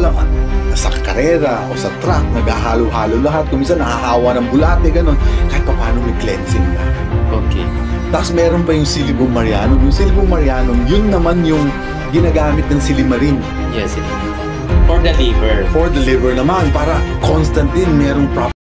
Walang sa karera o sa truck, naghahalo-halo lahat. Kung minsan nahahawa ng bulate, ganun. Kahit pa paano may cleansing ka. Okay. Tapos meron pa yung Silibum Marianum. Yung Silibum Marianum, yun naman yung ginagamit ng silimarin. Yes, for the liver. For the liver naman, para constant din merong proper.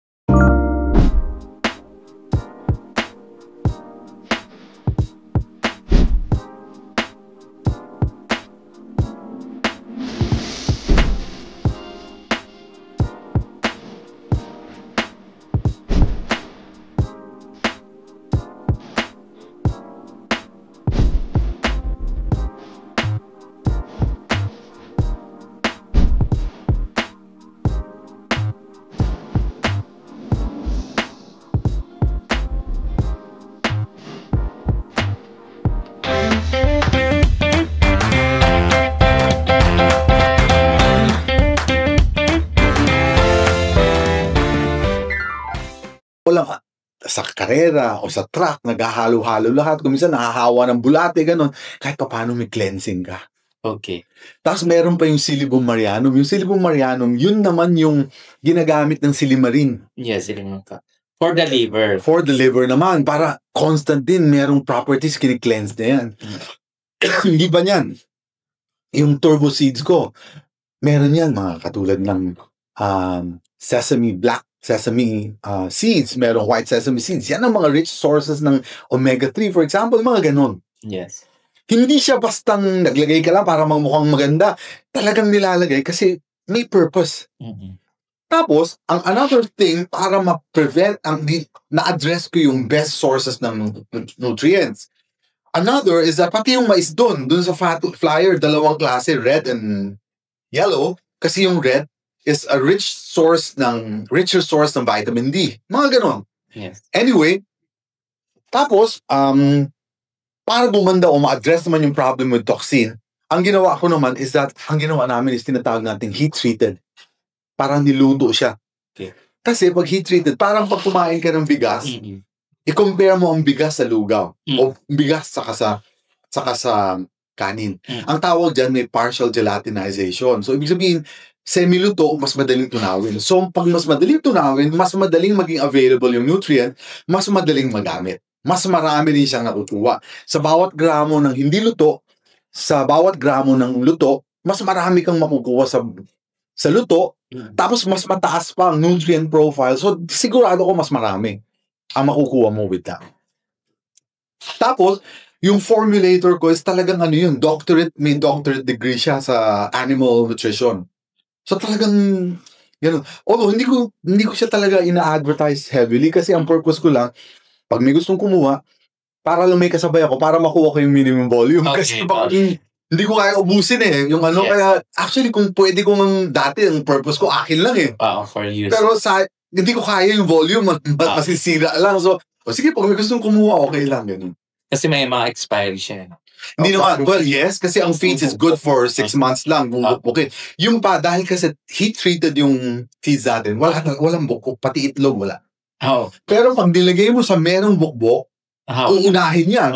Walang sa karera o sa truck, naghahalo-halo lahat. Kung minsan nahahawa ng bulate, ganun. Kahit pa paano may cleansing ka. Okay. Tapos meron pa yung Silibum Marianum. Yung Silibum Marianum, yun naman yung ginagamit ng silimarin. Yes, for the liver. For the liver naman, para constant din merong properties kini-cleanse na yan. Hindi ba yan? Yung turbo seeds ko, meron yan mga katulad ng black sesame seeds, merong white sesame seeds. Yan ang mga rich sources ng omega-3, for example, mga ganon. Yes. Hindi siya bastang naglagay ka lang para mukhang maganda. Talagang nilalagay kasi may purpose. Mm-hmm. Tapos, ang another thing, para ma-prevent, na-address ko yung best sources ng nutrients. Another is that pati yung mais dun sa fat flyer, dalawang klase, red and yellow. Kasi yung red is a richer source ng vitamin D. Mga ganon. Yes. Anyway, tapos, para gumanda o ma-address naman yung problem with toxin, ang ginawa ko naman is that, ang ginawa namin is tinatawag natin heat-treated. Parang niluto siya. Okay. Kasi pag heat-treated, parang pag kumain ka ng bigas, i-compare mo ang bigas sa lugaw o bigas saka sa kanin. Ang tawag dyan may partial gelatinization. So, ibig sabihin, semi-luto, mas madaling tunawin. So, pag mas madaling tunawin, mas madaling maging available yung nutrient, mas madaling magamit. Mas marami din siyang natutuwa. Sa bawat gramo ng hindi luto, sa bawat gramo ng luto, mas marami kang makukuha sa luto, tapos mas mataas pa ang nutrient profile. So, sigurado ko mas marami ang makukuha mo with that. Tapos, yung formulator ko is talagang may doctorate degree siya sa animal nutrition. So talagang gano'n. Although hindi ko siya talaga ina-advertise heavily kasi ang purpose ko lang, pag may gustong kumuha, para lang may kasabay ako, para makuha ko yung minimum volume. Okay, kasi hindi ko kaya ubusin eh. Yung yes. Kaya actually kung pwede kong dati, ang purpose ko akin lang eh. For use. Pero hindi ko kaya yung volume, masisira lang. So, sige, pag may gustong kumuha, okay lang. Ganun. Kasi may mga expiry siya. Hindi naman. Well, yes, kasi ang feeds is good for 6 months lang. Okay. Yung pa, dahil kasi heat-treated yung feeds natin, walang bukbok, pati itlog wala. Pero pag nilagay mo sa merong bukbok, uunahin yan.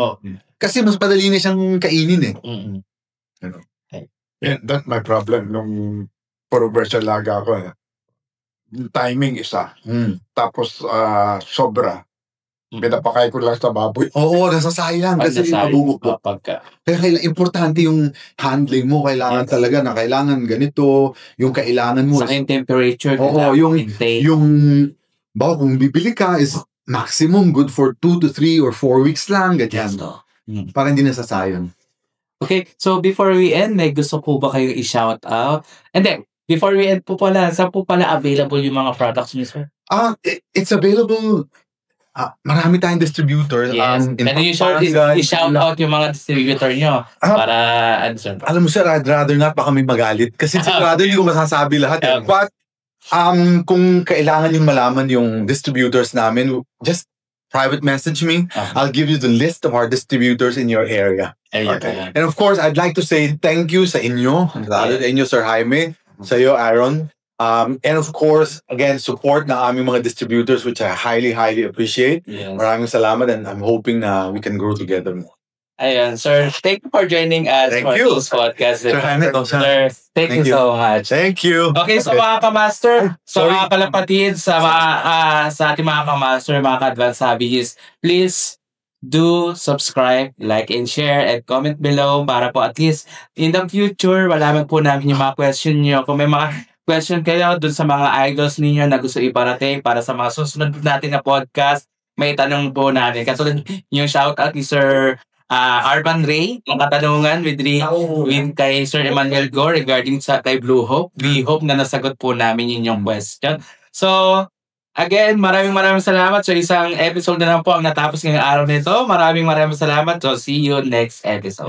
Kasi mas madali na siyang kainin eh. That's my problem. Nung puro laga ako eh. Timing isa. Tapos sobra. Pinapakain ko lang sa baboy. Oo, nasasayang kasi mabubukbok. Kaya importante yung handling mo. Kailangan talaga na kailangan ganito. Yung kailangan mo. Sa temperature. Oo, yung bawa kung bibili ka is maximum good for 2 to 3 or 4 weeks lang. Ganyan. Para hindi nasasayang. Okay, so before we end, may gusto po ba kayo i-shout out? And then, before we end po pala, saan po pala available yung mga products niyo, sir? It's available. Marami tayong distributor. Yes. Can you i-shout out yung mga distributor nyo? Para, sir? Alam mo sir, I'd rather not, baka may magalit. Kasi sigurado hindi ko masasabi lahat. But, kung kailangan yung malaman yung distributors namin, just private message me. I'll give you the list of our distributors in your area. Okay. And of course, I'd like to say thank you sa inyo. Lalo sa inyo, Sir Jaime. Sa iyo, Aaron. And of course, again, support na aming mga distributors, which I highly, highly appreciate. Yes. Maraming salamat, and I'm hoping na we can grow together more. Ayun, sir, thank you for joining us Thank for you. this podcast. Sir Jaime, Sir, thank you Thank you. so much. Thank you. Okay, so mga kamaster, so sorry. mga kalapatid, sa ating mga kamaster, mga ka-advanced hobbies, please do subscribe, like, and share, and comment below para po at least in the future, malaman po namin yung mga question nyo. Kung may mga question kayo dun sa mga idols ninyo na gusto iparating para sa mga susunod natin na podcast, may tanong po natin. Katulad yung shoutout ni Sir Arban Ray, ang katanungan with kay Sir Emmanuel Gore regarding sa kay Blue Hope. We hope na nasagot po namin yun yung question. So, again, maraming salamat. So, isang episode na lang po ang natapos ngayong araw nito. Maraming salamat. So, see you next episode.